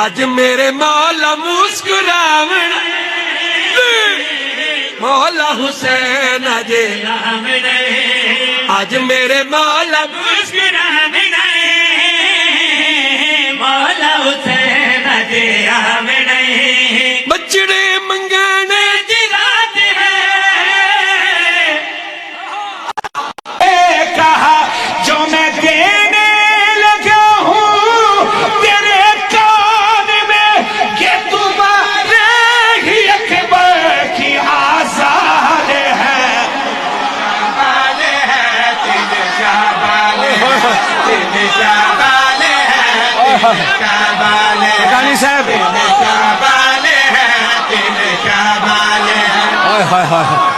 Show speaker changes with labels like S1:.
S1: اج میرے مولا مسکراون مولا حسین اج اج میرے مولا مسکراون
S2: مولا حسین اج آمن
S1: بچڑے منگانے
S2: دی رات ہے
S3: کہا جو میں دینے لگا ہوں تیرے کان میں کہ تمہارے ہی اکبر کی آزاد ہے
S2: بال ہے تیل کا بال ہے تیل کا بال ہے تیل کا بال ہے
S3: گانی صاحب
S2: تیل کا بال ہے تیل کا بال ہے
S3: ہائے ہائے ہائے